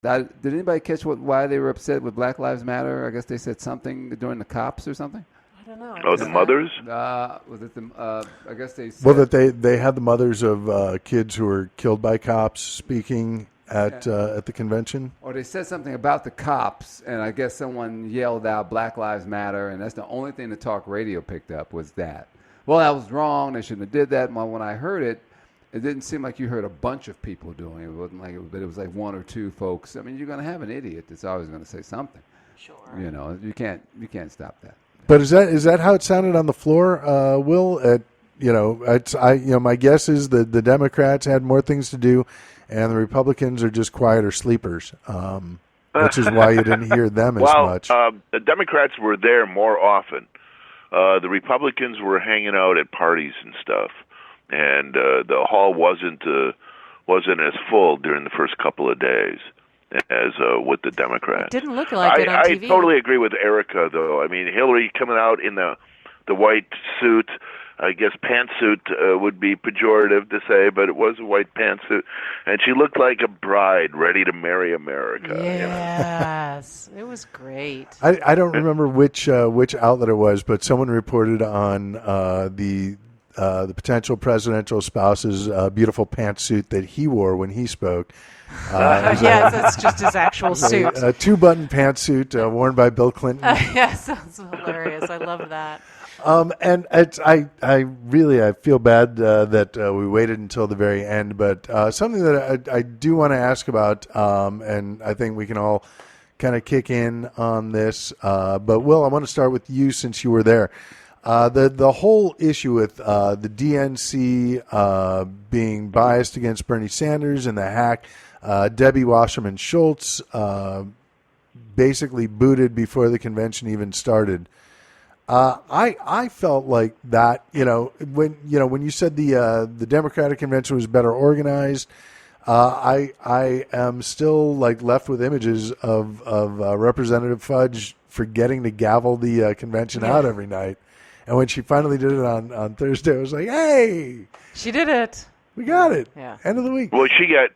Did anybody catch why they were upset with Black Lives Matter? I guess they said something during the cops or something. I don't know. Oh, the mothers? Was it the? I guess they said. Well, that they had the mothers of kids who were killed by cops speaking at the convention. Or they said something about the cops, and I guess someone yelled out Black Lives Matter, and that's the only thing the talk radio picked up was that. Well, that was wrong. They shouldn't have did that. Well, when I heard it, it didn't seem like you heard a bunch of people doing it. It wasn't like but it was like one or two folks. I mean, you're going to have an idiot that's always going to say something. Sure. You know, you can't stop that. But is that how it sounded on the floor, Will? My guess is that the Democrats had more things to do, and the Republicans are just quieter sleepers, which is why you didn't hear them as much. The Democrats were there more often. The Republicans were hanging out at parties and stuff, and the hall wasn't as full during the first couple of days as with the Democrats. It didn't look like it on TV. I totally agree with Erika, though. I mean, Hillary coming out in the white suit, I guess pantsuit would be pejorative to say, but it was a white pantsuit, and she looked like a bride ready to marry America. Yes, It was great. I don't remember which outlet it was, but someone reported on the potential presidential spouse's beautiful pantsuit that he wore when he spoke. Yes, that's just his actual suit. A two-button pantsuit worn by Bill Clinton. Yes, that's hilarious. I love that. And I feel bad that we waited until the very end, but something that I do want to ask about, and I think we can all kind of kick in on this. But Will, I want to start with you since you were there. The whole issue with the DNC being biased against Bernie Sanders and the hack, Debbie Wasserman Schultz basically booted before the convention even started. I felt like that, when you said the Democratic convention was better organized, I am still like left with images of Representative Fudge forgetting to gavel the convention out every night. And when she finally did it on Thursday, I was like, hey, she did it. We got it. Yeah. End of the week. Well, she got,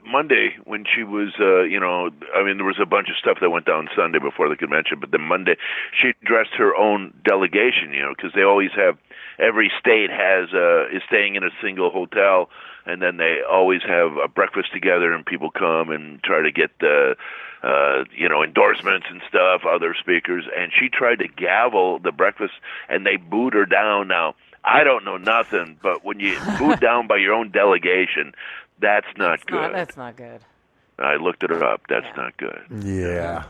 Monday when she was, there was a bunch of stuff that went down Sunday before the convention, but then Monday she addressed her own delegation, because they always have, every state is staying in a single hotel, and then they always have a breakfast together, and people come and try to get endorsements and stuff, other speakers, and she tried to gavel the breakfast, and they booed her down. Now, I don't know nothing, but when you booed down by your own delegation, that's not good. That's not good. I looked it up. That's not good. Yeah.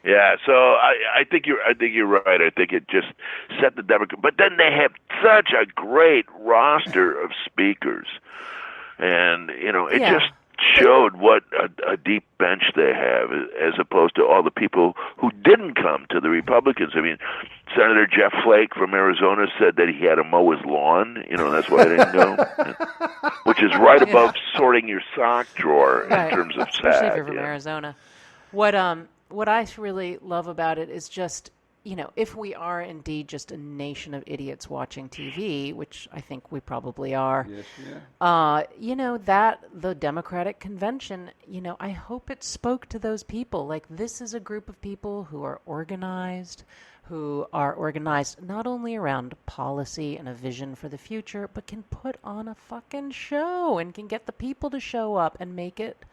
Yeah, so I think you're right. I think it just set the Democrat. But then they have such a great roster of speakers, and it just showed what a deep bench they have, as opposed to all the people who didn't come to the Republicans. I mean, Senator Jeff Flake from Arizona said that he had to mow his lawn. That's why I didn't go, which is right above sorting your sock drawer in terms of especially sad. if you're from Arizona. What I really love about it is just, if we are indeed just a nation of idiots watching TV, which I think we probably are, that the Democratic convention, I hope it spoke to those people. Like, this is a group of people who are organized not only around policy and a vision for the future, but can put on a fucking show and can get the people to show up and make it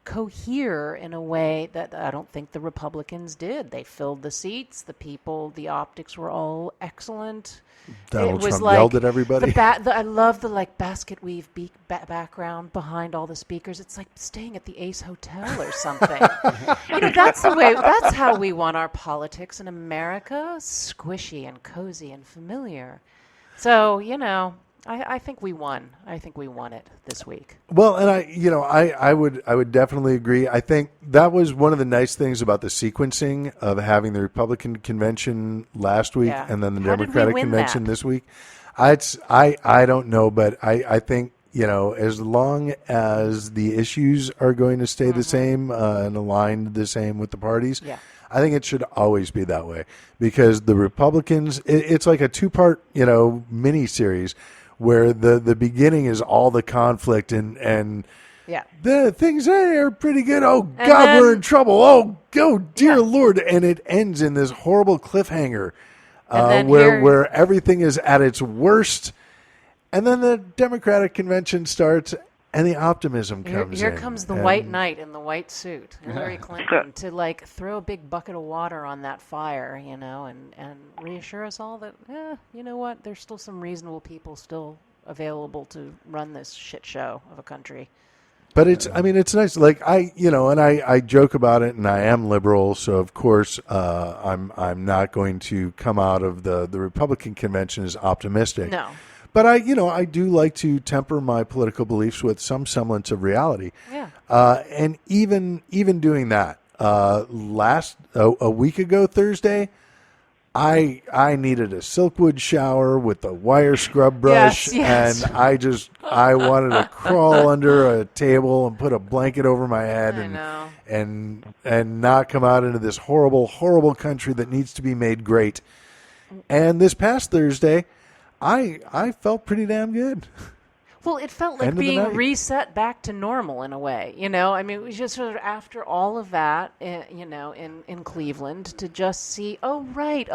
cohere in a way that I don't think the Republicans did. They filled the seats, the people, the optics were all excellent. Donald it was Trump like yelled at everybody. I love the basket weave background behind all the speakers. It's like staying at the Ace Hotel or something. That's the way. That's how we want our politics in America: squishy and cozy and familiar. So I think we won. I think we won it this week. Well, and I would definitely agree. I think that was one of the nice things about the sequencing of having the Republican convention last week and then the Democratic convention this week. I don't know, but I think as long as the issues are going to stay the same and aligned the same with the parties. Yeah. I think it should always be that way, because the Republicans, it's like a two-part, mini series where the beginning is all the conflict and Yeah. The things are pretty good. Oh, And God, then- we're in trouble. Oh, dear Lord. And it ends in this horrible cliffhanger And then where everything is at its worst. And then the Democratic convention starts and the optimism comes Here in. comes the And white knight in the white suit, Hillary Clinton, to like throw a big bucket of water on that fire, and reassure us all that, you know what, there's still some reasonable people still available to run this shit show of a country. But it's nice. Like I joke about it, and I am liberal, so of course I'm not going to come out of the Republican convention as optimistic. No. But I do like to temper my political beliefs with some semblance of reality. Yeah. And even doing that, a week ago Thursday, I needed a Silkwood shower with the wire scrub brush, yes. and I wanted to crawl under a table and put a blanket over my head and not come out into this horrible, horrible country that needs to be made great. And this past Thursday, I felt pretty damn good. Well, it felt like being reset back to normal in a way, I mean, it was just sort of after all of that, in Cleveland, to just see, oh, right,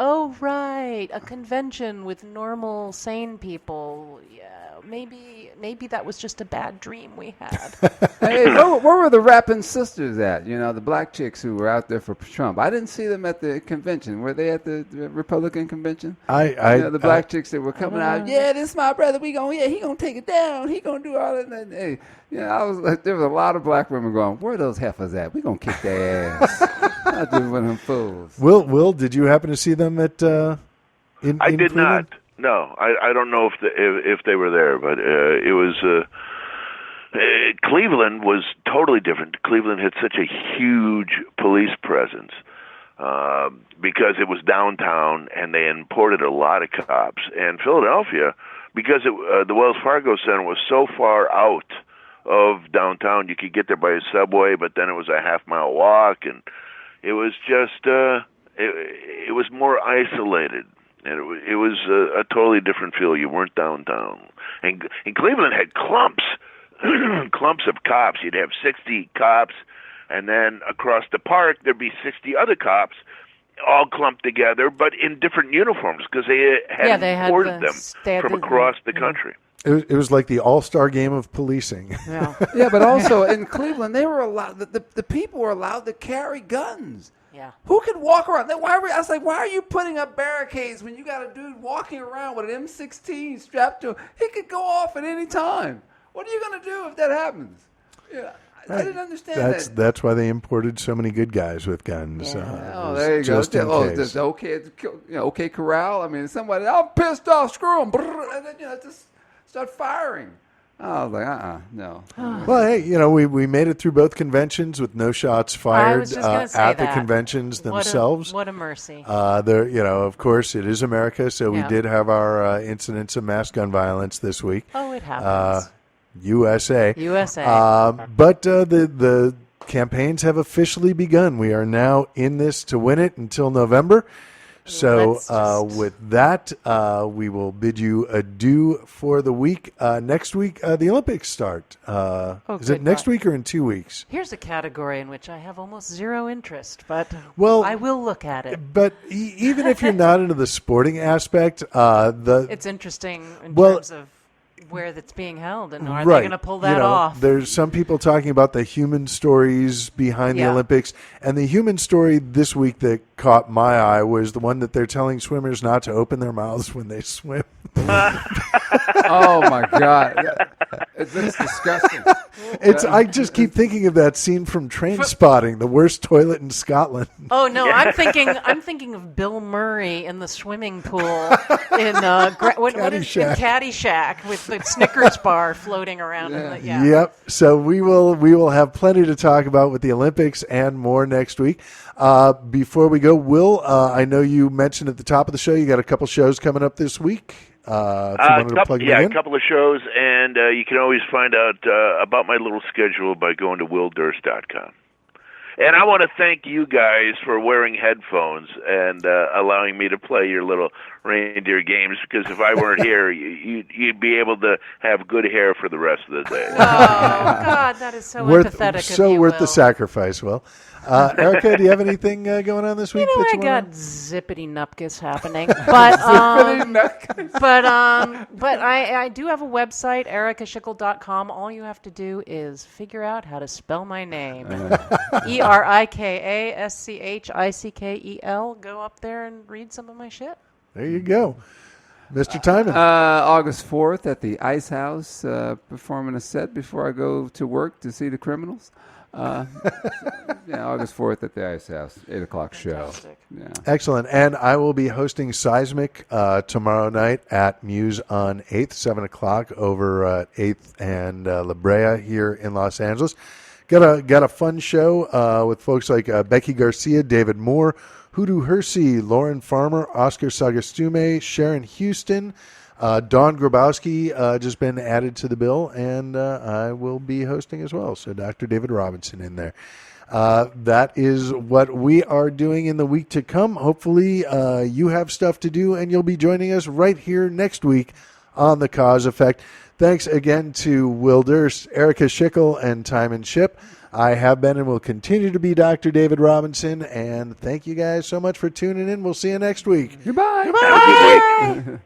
a convention with normal, sane people. Yeah, maybe that was just a bad dream we had. Hey, where were the rapping sisters at? The black chicks who were out there for Trump. I didn't see them at the convention. Were they at the Republican convention? The black chicks that were coming out. Yeah, this is my brother. He gonna take it down. He gonna do all that. And hey, I was like, there was a lot of black women going, where are those heifers at? We gonna kick their ass. Not doing one of them fools. Will, did you happen to see them at? I did not. No, I don't know if they were there, but it was Cleveland was totally different. Cleveland had such a huge police presence because it was downtown, and they imported a lot of cops. And Philadelphia, because the Wells Fargo Center was so far out of downtown, you could get there by a subway, but then it was a half-mile walk, and it was just it was more isolated. And it was a totally different feel. You weren't downtown. And Cleveland had clumps of cops. You'd have 60 cops, and then across the park there'd be 60 other cops, all clumped together, but in different uniforms because they had imported them from across the country. It was like the all-star game of policing. Yeah, yeah, but also in Cleveland, they were allowed. The people were allowed to carry guns. Yeah. Who could walk around? I was like, why are you putting up barricades when you got a dude walking around with an M16 strapped to him? He could go off at any time. What are you going to do if that happens? Yeah, I didn't understand that. That's why they imported so many good guys with guns. Yeah. There you go. Just OK Corral. I mean, somebody, I'm pissed off, screw him. And then, just start firing. I was like, no. Well, hey, we made it through both conventions with no shots fired at the conventions themselves. What a mercy. Of course, it is America, so we did have our incidents of mass gun violence this week. Oh, it happens. USA. But the campaigns have officially begun. We are now in this to win it until November. So with that, we will bid you adieu for the week. Next week, the Olympics start. Is it next week or in 2 weeks? Here's a category in which I have almost zero interest, but I will look at it. But even if you're not into the sporting aspect, it's interesting in terms of where that's being held, and are they going to pull that off? There's some people talking about the human stories behind the Olympics, and the human story this week that caught my eye was the one that they're telling swimmers not to open their mouths when they swim. Oh my God, it's disgusting. I just keep thinking of that scene from Trainspotting, the worst toilet in Scotland. Oh no, I'm thinking of Bill Murray in the swimming pool in Caddyshack with the Snickers bar floating around. Yep. So we will have plenty to talk about with the Olympics and more next week. Before we go, Will, I know you mentioned at the top of the show you got a couple shows coming up this week. A couple of shows, and you can always find out about my little schedule by going to willdurst.com. And I want to thank you guys for wearing headphones and allowing me to play your little reindeer games, because if I weren't here, you'd be able to have good hair for the rest of the day. Oh, God, that is so empathetic so of you, worth Will. the sacrifice, Will. Erica, do you have anything going on this week? You know, that I you got wanna... zippity nupkis happening, but I do have a website, erikaschickel.com. All you have to do is figure out how to spell my name. ErikaSchickel. Go up there and read some of my shit. There you go. Mr. Tymon. August 4th at the Ice House, performing a set before I go to work to see the Criminals. August 4th at the Ice House, 8 o'clock show. Yeah. Excellent. And I will be hosting Seismic tomorrow night at Muse on 8th, 7 o'clock over at 8th and La Brea here in Los Angeles. Got a fun show with folks like Becky Garcia, David Moore, Hoodoo Hersey, Lauren Farmer, Oscar Sagastume, Sharon Houston, Dawn Grabowski just been added to the bill, and I will be hosting as well. So Dr. David Robinson in there. That is what we are doing in the week to come. Hopefully you have stuff to do, and you'll be joining us right here next week on The Cause Effect. Thanks again to Will Durst, Erika Schickel, and Tymon Shipp. I have been and will continue to be Dr. David Robinson, and thank you guys so much for tuning in. We'll see you next week. Goodbye. Have a good week.